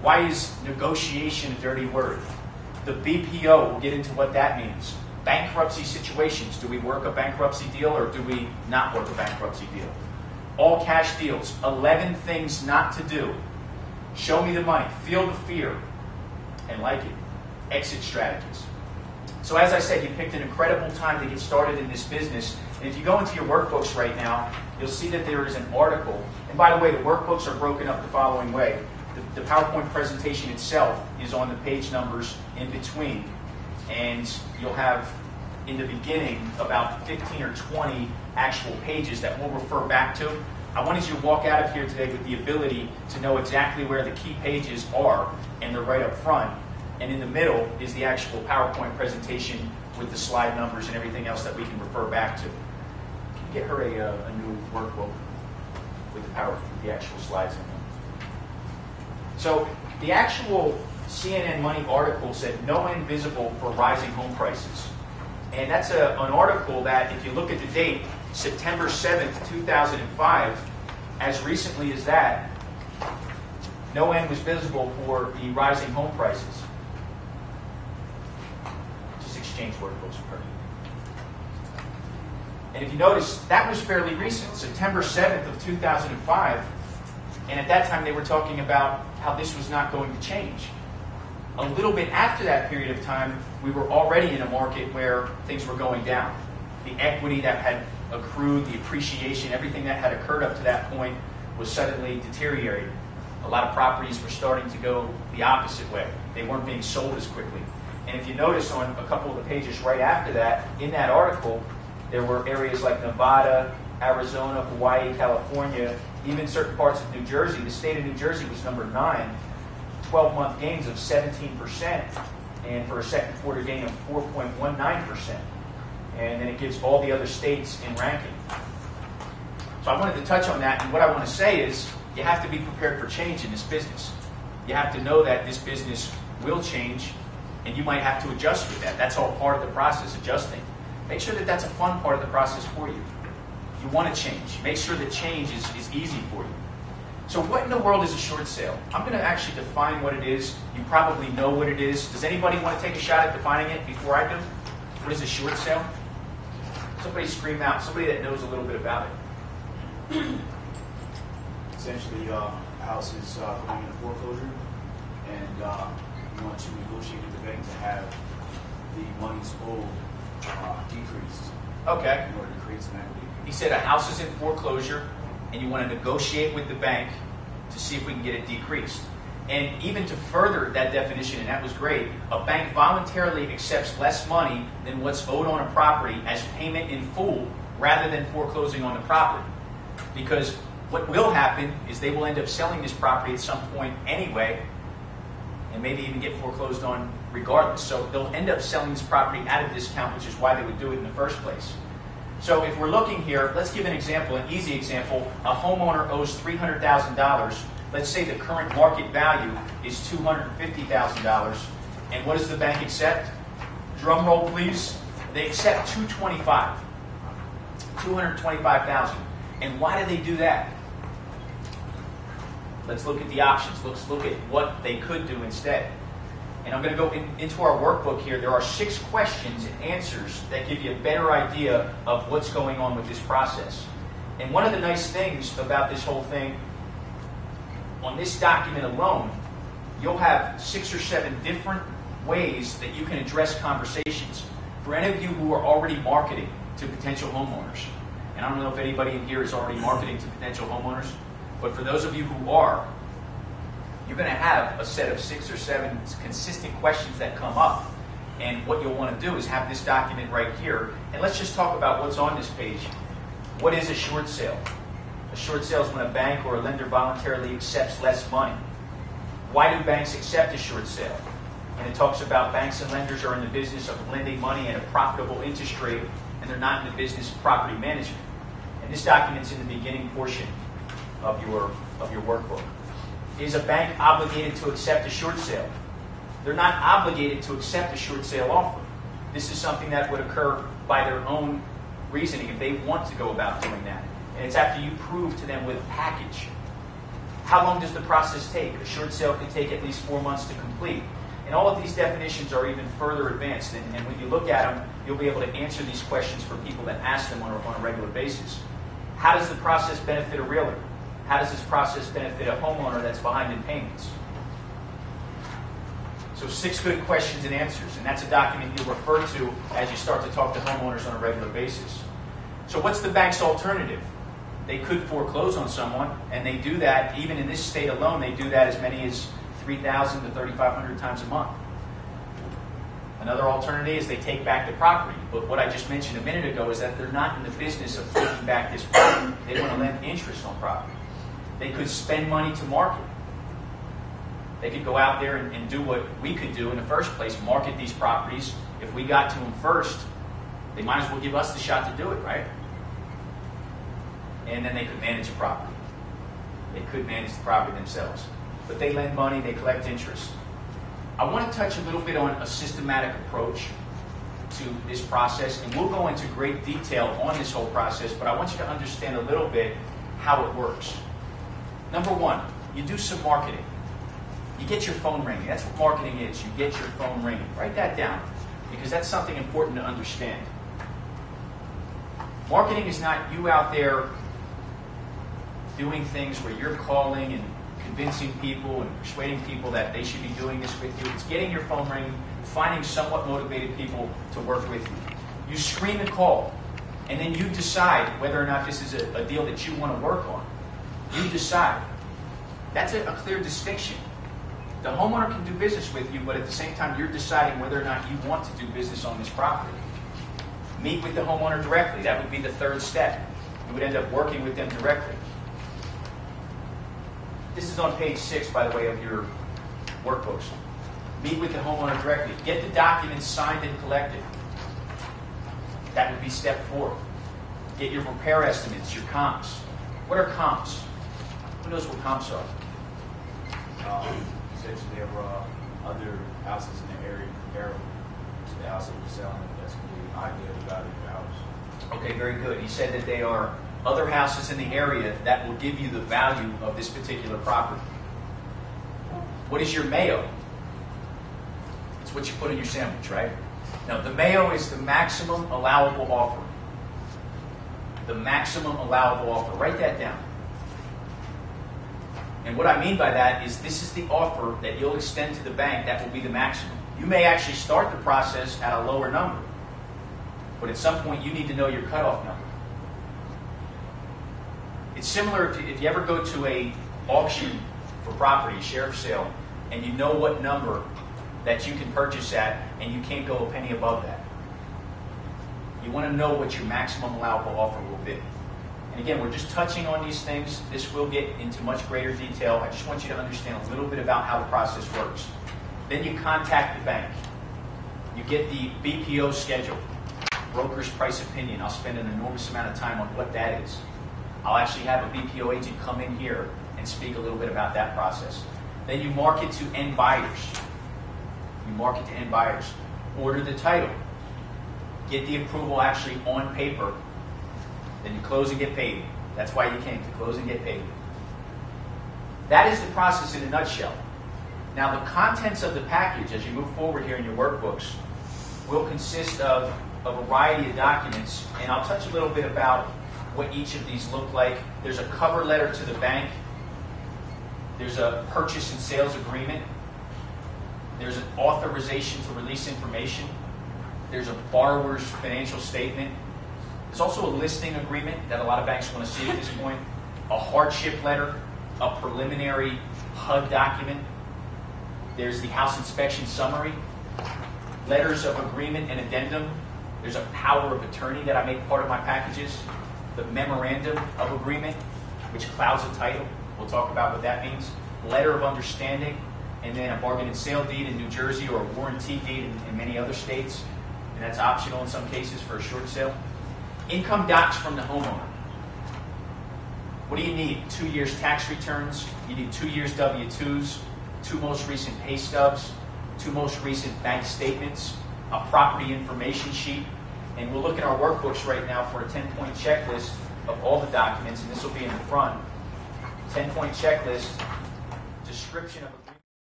Why is negotiation a dirty word? The BPO, we'll get into what that means. Bankruptcy situations. Do we work a bankruptcy deal or do we not work a bankruptcy deal? All cash deals. 11 things not to do. Show me the money. Feel the fear. And like it. Exit strategies. So as I said, you picked an incredible time to get started in this business. And if you go into your workbooks right now, you'll see that there is an article. And by the way, the workbooks are broken up the following way. The PowerPoint presentation itself is on the page numbers in between. And you'll have, in the beginning, about 15 or 20 actual pages that we'll refer back to. I wanted you to walk out of here today with the ability to know exactly where the key pages are, and they're right up front. And in the middle is the actual PowerPoint presentation with the slide numbers and everything else that we can refer back to. Can you get her a new workbook with the actual slides in them? So the actual CNN Money article said no end visible for rising home prices. And that's an article that, if you look at the date, September 7th, 2005, as recently as that, no end was visible for the rising home prices. Just exchange workbooks for her. And if you notice, that was fairly recent, September 7th of 2005. And at that time, they were talking about how this was not going to change. A little bit after that period of time, we were already in a market where things were going down. The equity that had accrued, the appreciation, everything that had occurred up to that point was suddenly deteriorating. A lot of properties were starting to go the opposite way. They weren't being sold as quickly. And if you notice on a couple of the pages right after that, in that article, there were areas like Nevada, Arizona, Hawaii, California, even certain parts of New Jersey. The state of New Jersey was number 9, 12-month gains of 17%, and for a second quarter gain of 4.19%. And then it gives all the other states in ranking. So I wanted to touch on that, and what I want to say is you have to be prepared for change in this business. You have to know that this business will change, and you might have to adjust with that. That's all part of the process, adjusting. Make sure that that's a fun part of the process for you. You want to change. Make sure that change is easy for you. So what in the world is a short sale? I'm going to actually define what it is. You probably know what it is. Does anybody want to take a shot at defining it before I do? What is a short sale? Somebody scream out. Somebody that knows a little bit about it. Essentially, a house is going into foreclosure, and you want to negotiate with the bank to have the monies owed decreased. Okay. In order to create some equity. He said a house is in foreclosure, and you want to negotiate with the bank to see if we can get it decreased. And even to further that definition, and that was great, a bank voluntarily accepts less money than what's owed on a property as payment in full rather than foreclosing on the property. Because what will happen is they will end up selling this property at some point anyway, and maybe even get foreclosed on regardless. So they'll end up selling this property at a discount, which is why they would do it in the first place. So if we're looking here, let's give an example, an easy example. A homeowner owes $300,000. Let's say the current market value is $250,000. And what does the bank accept? Drum roll, please. They accept $225,000. And why do they do that? Let's look at the options. Let's look at what they could do instead. And I'm going to go into our workbook here. There are 6 questions and answers that give you a better idea of what's going on with this process. And one of the nice things about this whole thing, on this document alone, you'll have 6 or 7 different ways that you can address conversations. For any of you who are already marketing to potential homeowners, and I don't know if anybody in here is already marketing to potential homeowners, but for those of you who are, you're going to have a set of 6 or 7 consistent questions that come up. And what you'll want to do is have this document right here. And let's just talk about what's on this page. What is a short sale? A short sale is when a bank or a lender voluntarily accepts less money. Why do banks accept a short sale? And it talks about banks and lenders are in the business of lending money at a profitable interest rate, and they're not in the business of property management. And this document's in the beginning portion of your workbook. Is a bank obligated to accept a short sale? They're not obligated to accept a short sale offer. This is something that would occur by their own reasoning if they want to go about doing that. And it's after you prove to them with a package How long does the process take? A short sale could take at least 4 months to complete. And all of these definitions are even further advanced. And when you look at them, you'll be able to answer these questions for people that ask them on a regular basis. How does the process benefit a realtor? How does this process benefit a homeowner that's behind in payments? So 6 good questions and answers. And that's a document you'll refer to as you start to talk to homeowners on a regular basis. So what's the bank's alternative? They could foreclose on someone, and they do that, even in this state alone, they do that as many as 3,000 to 3,500 times a month. Another alternative is they take back the property. But what I just mentioned a minute ago is that they're not in the business of taking back this property. They want to lend interest on property. They could spend money to market. They could go out there and do what we could do in the first place, market these properties. If we got to them first, they might as well give us the shot to do it, right? And then they could manage the property. They could manage the property themselves. But they lend money, they collect interest. I want to touch a little bit on a systematic approach to this process, and we'll go into great detail on this whole process, but I want you to understand a little bit how it works. Number one, you do some marketing. You get your phone ringing. That's what marketing is. You get your phone ringing. Write that down, because that's something important to understand. Marketing is not you out there doing things where you're calling and convincing people and persuading people that they should be doing this with you. It's getting your phone ringing, finding somewhat motivated people to work with you. You screen the call, and then you decide whether or not this is a deal that you want to work on. You decide. That's a clear distinction. The homeowner can do business with you, but at the same time, you're deciding whether or not you want to do business on this property. Meet with the homeowner directly. That would be the third step. You would end up working with them directly. This is on page 6, by the way, of your workbooks. Meet with the homeowner directly. Get the documents signed and collected. That would be step 4. Get your repair estimates, your comps. What are comps? Who knows what comps are? Essentially, there were other houses in the area comparable to the house that we're selling. That's the idea of the value of the house. Okay, very good. He said that they are other houses in the area that will give you the value of this particular property. What is your mayo? It's what you put in your sandwich, right? Now, the mayo is the maximum allowable offer. The maximum allowable offer. Write that down. And what I mean by that is this is the offer that you'll extend to the bank that will be the maximum. You may actually start the process at a lower number, but at some point you need to know your cutoff number. It's similar if you ever go to a auction for property, a sheriff's sale, and you know what number that you can purchase at, and you can't go a penny above that. You want to know what your maximum allowable offer will be. And again, we're just touching on these things. This will get into much greater detail. I just want you to understand a little bit about how the process works. Then you contact the bank. You get the BPO schedule, broker's price opinion. I'll spend an enormous amount of time on what that is. I'll actually have a BPO agent come in here and speak a little bit about that process. Then you market to end buyers. You market to end buyers. Order the title. Get the approval actually on paper. Then you close and get paid. That's why you came, to close and get paid. That is the process in a nutshell. Now, the contents of the package, as you move forward here in your workbooks, will consist of a variety of documents, and I'll touch a little bit about what each of these look like. There's a cover letter to the bank. There's a purchase and sales agreement. There's an authorization to release information. There's a borrower's financial statement. There's also a listing agreement that a lot of banks want to see at this point, a hardship letter, a preliminary HUD document. There's the house inspection summary, letters of agreement and addendum. There's a power of attorney that I make part of my packages, the memorandum of agreement, which clouds a title. We'll talk about what that means. Letter of understanding, and then a bargain and sale deed in New Jersey or a warranty deed in many other states, and that's optional in some cases for a short sale. Income docs from the homeowner. What do you need? 2 years tax returns. You need 2 years W-2s, 2 most recent pay stubs, 2 most recent bank statements, a property information sheet, and we'll look at our workbooks right now for a 10-point checklist of all the documents, and this will be in the front. 10-point checklist, description of a